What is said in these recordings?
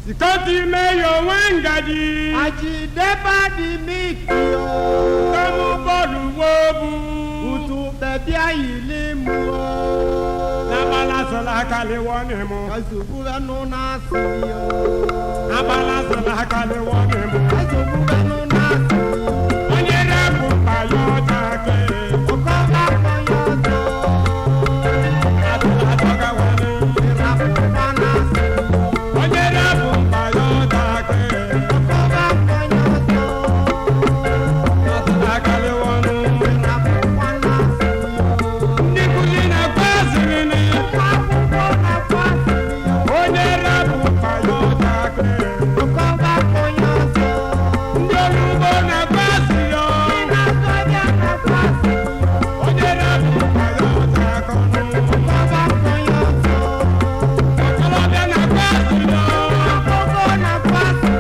Sikoti meyo wengadi. Ajideba di mikio. Kamu bolu wobu. Utu bebi ayilimu. Nabala sola kale wonemu. Kazubura no nasiyo. Nabala sola kale wonemu. Kazubura no nasiyo. Onyere buka yo take. Okoba koyoto. Atula toka wani. Irapu panasiyo. Onyere buka yo take. Okoba koyoto. Atula kale wani. Irapu panasiyo. Nikulina kwazini. Kapuko na kwasiyo. Onyere buka yo take. Okoba koyoto. Ndolubo na kwasiyo. Inagoya na kwasiyo. Onyere buka yo take. Okoba koyoto. Kolobia na kwasiyo. Akoko na kwasiyo.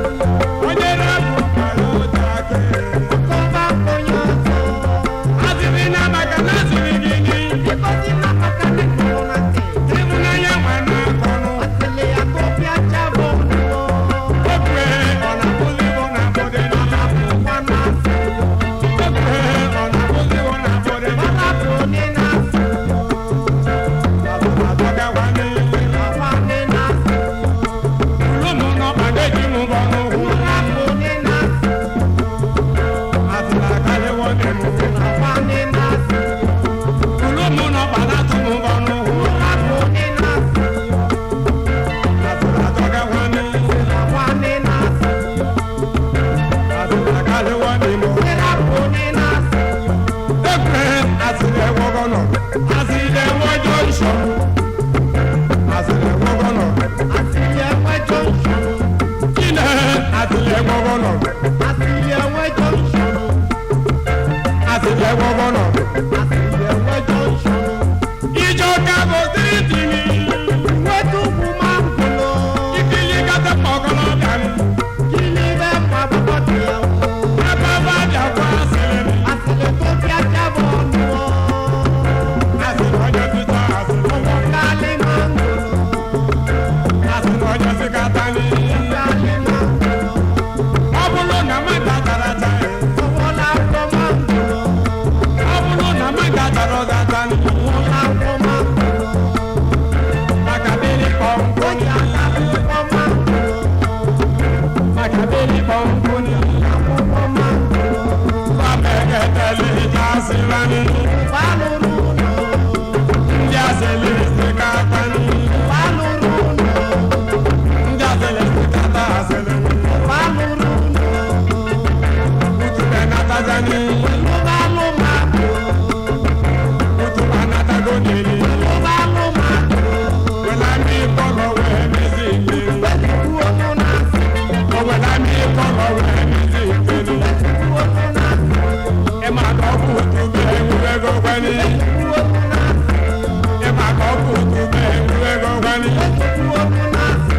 Onyere buka yo take. Okoba koyoto. Azivina makana zivigini. Ikosi na makani kulunate. Ivuna ya mwana kono. Asile ya kopia chabo nuo. Okwe ona kuzibo na bodeni. Wanasiyo. Okwe ona kuzibo na bodeni. Wanapone nasiyo. Atoka wani. Wawane nasiyo. Lumu no pandeji mu bono. Wanapone nasiyo. Atula kale wonemu. Wawane nasiyo. Lumu no panatu mu bono. Wanapone nasiyo. Atula toka wani. Wawane nasiyo. Atula kale wonemu. Wanapone nasiyo. Okwe asile wogono. Asile wojo isho. Asile wogono. Asile wejo nshoro. Kine asile wogono. Asile wejo nshoro. Asile wogono. Asile wejo nshoro. Ijo kabo titini. Wetu kumangolo. Ikili kata pokolo dani. Kili be maboko yawo. Ababa ja kwa asile. Asile kopia chabo nuo. Asile wojo tita asile. Owo kali mangolo. Asile wojo sikatani. Kali mangolo. Obulo na mata tarata. Owo la ko mangolo. Obulo na mata tarozatani. Owo la ko mangolo. Makabili pomponi. Oja la ko mangolo. Makabili pomponi. Ko mangolo. Bameketeli jasirani. Baluruno. Njaseli sikatani. Baluruno. Njaseli sikata asili. Baluruno. Utube natajani. Lubalumako. Utuba natagonili. Lubalumako. Welami polo wemizili. Kuono nasi. Welami polo wemizili. Kuono nasi. Ema koku tube uwego kwani. Kuono nasi. Ema koku tube uwego kwani. Kuono nasi.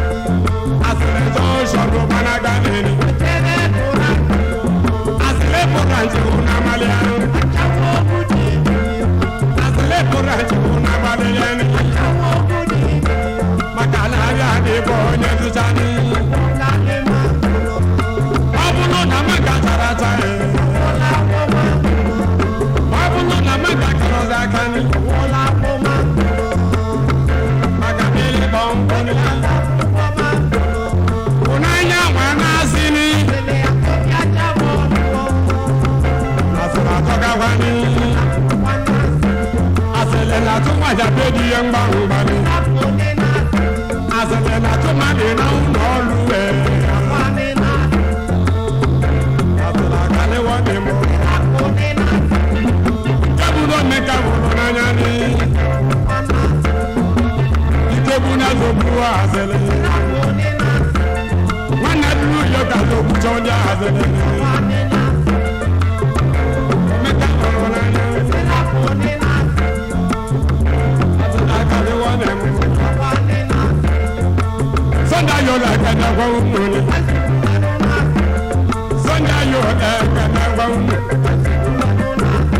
Asile zo shodo panaganini. Tere kurako. Asile poranji unamaliani. Chawo budi. Asile poranji unamaliani. Chawo budi. Makala ya de bonye tujani. Kale mangolo. Abulo na manga tarata. Ola ko mangolo. Abulo na manga karoza kani. Ola ko mangolo. Makabili pomponi. Ola ko mangolo. Unanya wana sini. Asile ya kopia chabo nuo. Asila toka wani. Wanasi. Asile na tuma ya bedi yengba ubani. Apone nasi. Asile na tuma de na unoluwe. Apane nasi. Asila kale wani mo. Apone nasi. Kabulo me kabulo na nyani. Wanasi. Ikebu na zobu asile. Apone nasi. Wana dulu yo ka zobu chonja asile. Apane nasi. Me kabulo na nyani. Apone nasi. Asila kale wani mo. Apane nasi. Sonda yo la kana kwa umuni. Asukano nasi. Sonda yo la kana kwa umuni. Asukano nasi.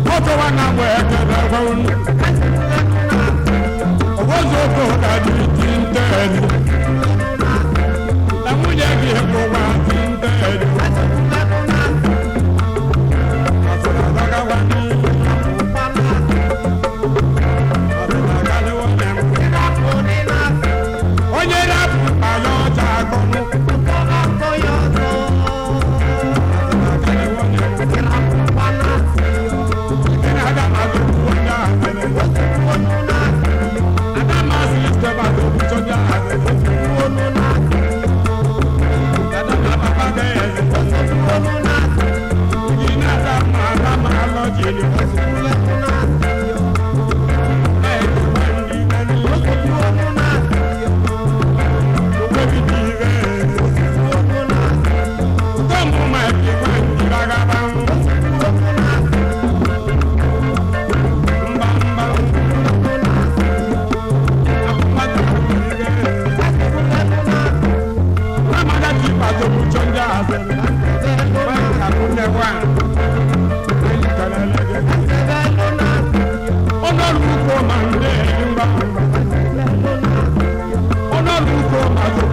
Moto wana mwe kana kwa umuni. Asukano nasi. Owozo ko da di tinteni. Asukano nasi. Barcelona.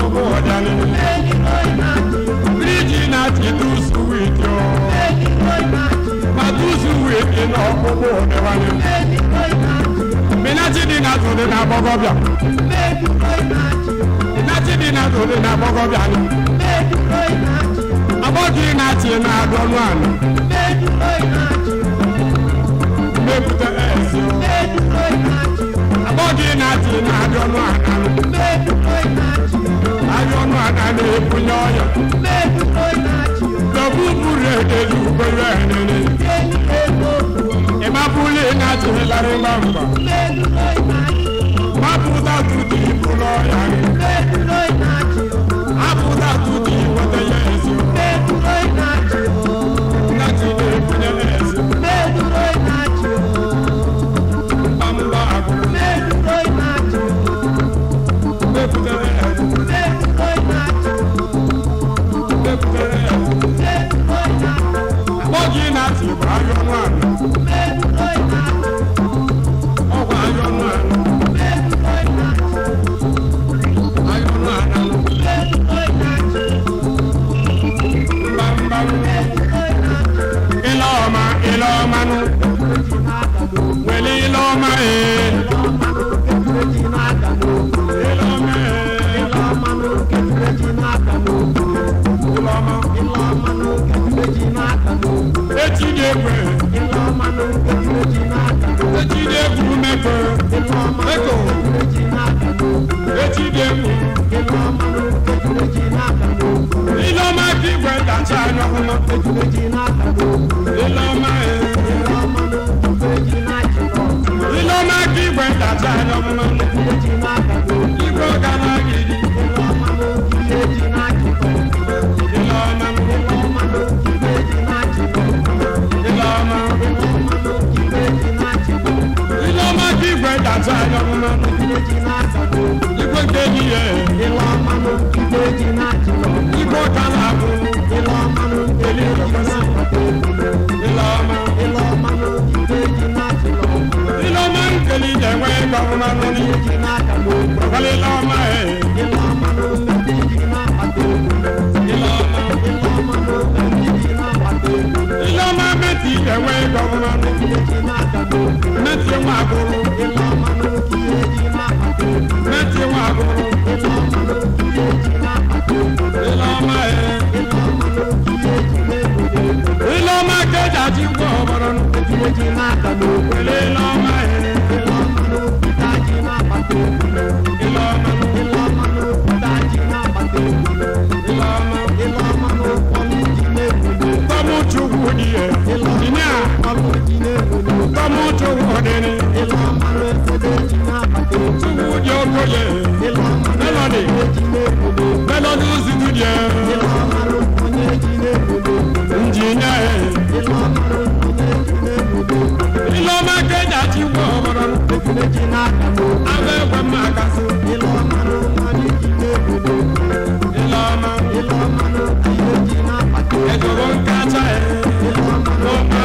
ọmụmụ ọdịanị briji na-achị tusu witio ma tusu witi na ọkpụkpụ ọdịwanye minachi dị na tụdị na agbọgọbịa minachi dị na tụdị na agbọgọbịa agbọghị na-achị na adọnụ anị mepụta ezi agbọghị na-achị na adọnụ anị ayọnụ ana na-ebunye ọya dọbụ buru edeji ugboro enene ịmapụli na-achịlarị mba mba mapụta tutu ibulu ọya gị apụta tutu iweta ya ezi na-achị na-ebunye ezi mba agụrụ mepụta ezi agbọghị na-achị bụ ayọnụ anị ọgwụ ayọnụ anị ayọnụ anị mbambam ilọma ilọmanụ wele ilọma ilọma echidekwe echidekwu mekwe eko echidekwu ilọma kigwe dacha anyọhụma ilọma ilọma kigwe dacha anyọhụma igwe ọgana gidi ilọma ilọma kigwe dacha anyọhụma igwe keji ye igwe ọgana abụ ilọma ilọma nkeli jenwe gọvụma nụni ọkọlị ilọma ilọma meti jenwe gọvụma meti nwa agụrụ meti nwa agụrụ ilọma ilọma keja ji ngwa ọbọrọ wele ilọma ilọma tọmụ chukwu dị ya ịnị a tọmụ chukwu dịrị chukwu dị okoye melodi melodi uzidu dị ya injinia ilọma keja ji ngwa ọbọrọ agba egwe mma akasị ilọma ejoro nkacha ilọma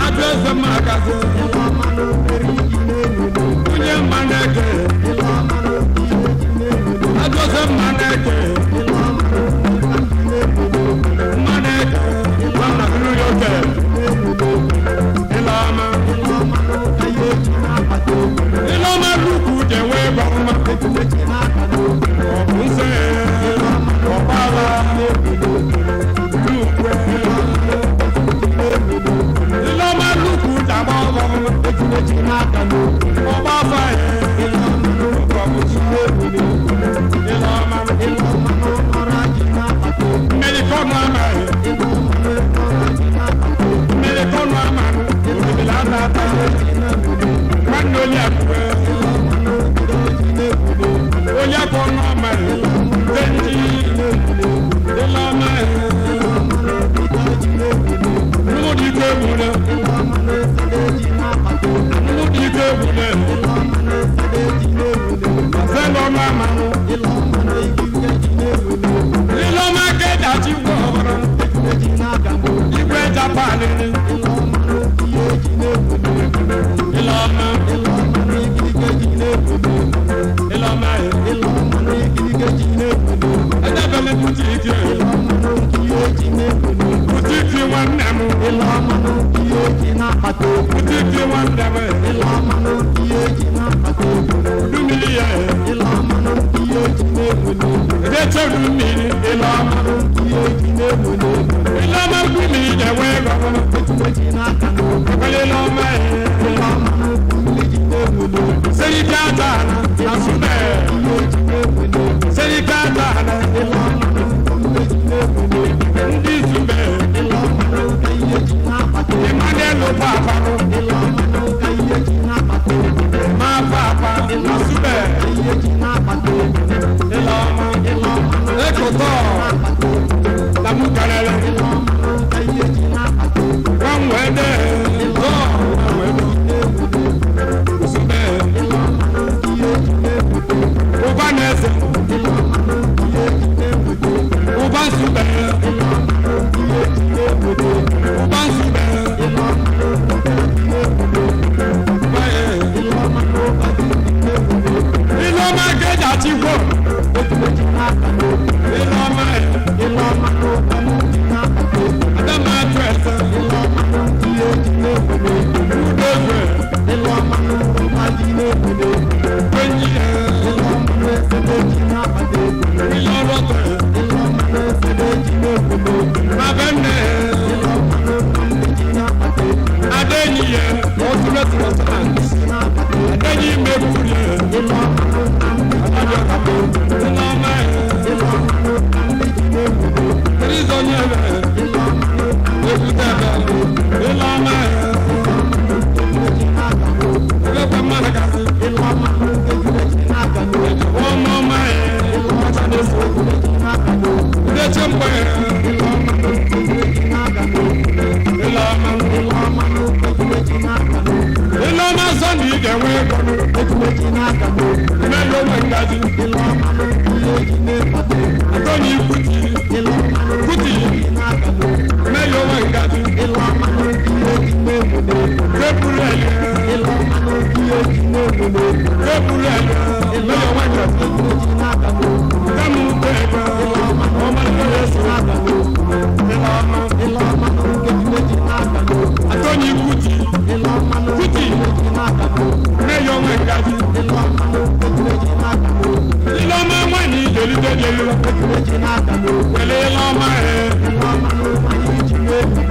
ajụ eze mma akasị onye mma na-eke ajụ eze mma na-eke mma na-eke mana bụrụ ya oke ilọma ilọma lukwu jenwe gọvụma ọbụ nse ọgbala lukwe ilọma lukwu dagba gọvụma ọgba faye ilọma mmelikọnụ amaghị mmelikọnụ amaghị obibila ata nwanne onye akụkọ onye akọ n'ọma tenji ilọma n'ụdị ike egbule n'ụdị ike Utiti wandeme. Ilomano kiyeji n'akpata ego. Dumili ye. Ilomano kiyeji n'egwele. Edeche dumili. Ilomano kiyeji n'egwele. Iloma dumili dewe gogo. Etumeji n'aka n'ogo. Kwele loma ye. Ilomano kiyeji n'egwele. Seyi katana. Asube. Kiyeji n'egwele. Seyi katana. Ilomano kiyeji n'egwele. Ndi sube. Ilomano kiyeji n'akpata ego. Emmanuel papa. Ilomano kiyeji n'akpata ego. Ma papa. Asube. Kiyeji n'akpata ego. Iloma. Ilomano Ekoto. n'akpata ego. Tamu kalele. Ilomano kiyeji n'akpata ego. Wamwede. Go. Wamwede. Sube. Ilomano kiyeji n'egwele. Ubanese. Ilomano kiyeji n'egwele. Uban sube. Ilomano kiyeji n'egwele. Uban sube. Ilomano kiyeji n'egwele. Baye. Ilomano kiyeji n'egwele. Iloma keja chiko. Etumeji n'aka n'ogo. Iloma. Ilomano kiyeji n'akpata ego. Adama twese. Ilomano kiyeji n'egwele. Udozwe. Ilomano kiyeji n'egwele. Kwenye. Ilomano esemeji n'akpata ego. Ilorote. Ilomano esemeji n'egwele. Mabene. Ilomano kiyeji n'akpata ego. Adenye. Ultimate restaurant. N'akpata ego. Adenye mekurie. Ilomano Adabio kapo. Iloma. Ilomano kiyeji n'egwele. Trizonyele. Ilomano Ekutebe. Iloma. kiyeji n'aka n'ogo. Ilekwe manakasi. Ilomano kiyeji n'aka n'ogo. Omoma. Achaneso. Kiyeji n'aka n'ogo. Udeche mkwe. Ilomano kiyeji n'aka n'ogo. Iloma. Ilomano kiyeji n'aka n'ogo. Iloma zondi igewe kono. Etumeji n'aka n'ogo. Imelo wengaji. Ilomano kiyeji n'akpata ego. Atoni kuti. Ilomano Kuti. kiyeji n'aka n'ogo. Imelo wengaji. Ilomano kiyeji n'egwele. Kepulele. Ilomano kiyeji n'egwele. Kepulele. Imelo wengaji. Etumeji n'aka n'ogo. Kamu bebe. Omalo yesu. N'aka n'ogo. Iloma. Ilomano kiyeji n'aka n'ogo. Atoni kuti. Ilomano Kuti. kiyeji n'aka n'ogo. Imelo wengaji. Ilomano kiyeji n'aka n'ogo. Iloma wani jelite jelilo. Etumeji n'aka n'ogo. Wele iloma e. Ilomano kiyeji n'egwele.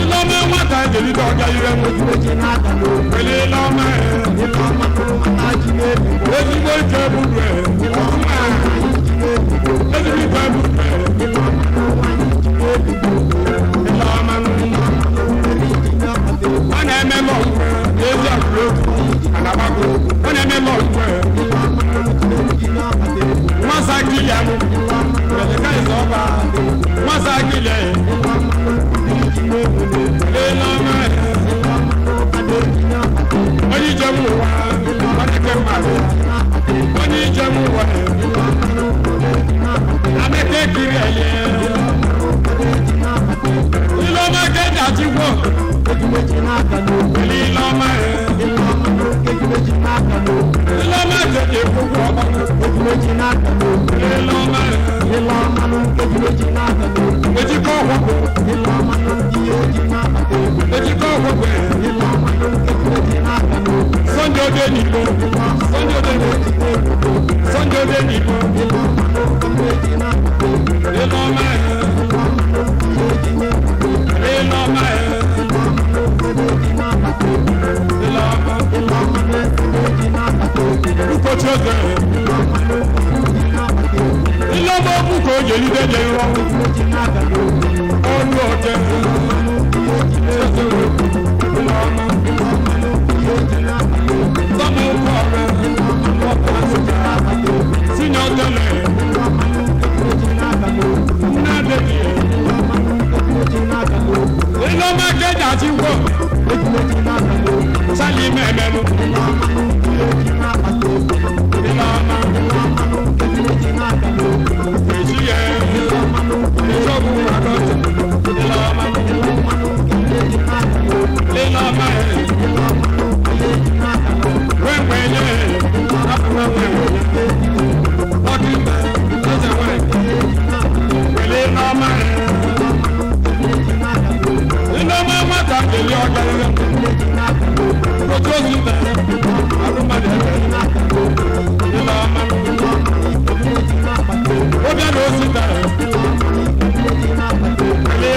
Iloma wata jelite ọja ire mu. Etumeji n'aka n'ogo. Wele iloma e. Ilomano kiyeji n'egwele. Ezigbo ike budu e. Ọfụma. Ezigbo ike budu e. Ilomano kiyeji n'egwele. Iloma. Ọ na-eme lọgwe. Ezi akụrụ otu. Anabago. Ọ na-eme lọgwe. Nwasa akili amụ. Beleka ịzọ ọba. Nwasa akili e. Iloma e. Onye ijem ụwa. Ọ na-eke mmadụ. Onye ijem ụwa e. Ameke kiri eye. Iloma keja chikwo. Iloma e. Iloma keja ekwukwu ọba. Iloma e. Ejikọ ọgwụgwụ. Ejikọ ọgwụgwụ e. Sunday ode n'Igbo. Sunday ode n'Igbo. Sunday ode n'Igbo. Iloma e. Iloma e. Iloma. Ụkọchị oge. Iloma okwu ka o jelide je nrọ. Ọrụ oke. Iloma. Sọmụ ụkọ ọrụ. Sinye ọtọle. Nna debi. Iloma keja chikwo. Sali mẹ́mẹ́nu. Iloma. Èsì yẹ. Ìṣògùn àdọ́tẹ̀. Iloma. tó sì bẹ̀rẹ̀ arúgbálẹ̀ rẹ̀ ìlà ọmọ ó bẹ̀rẹ̀ ó sì bẹ̀rẹ̀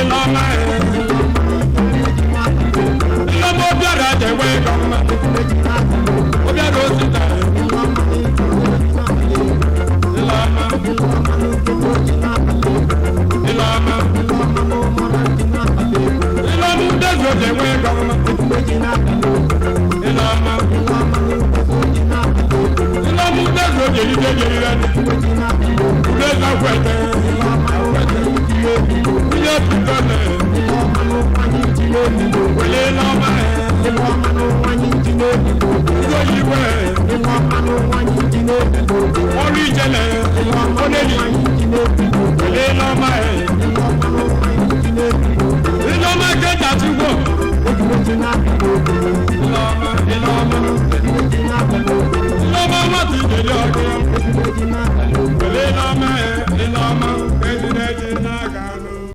ìlà ọmọ rẹ̀ ìlọ́mọ bẹ̀rẹ̀ àjẹwé lọ́mọ.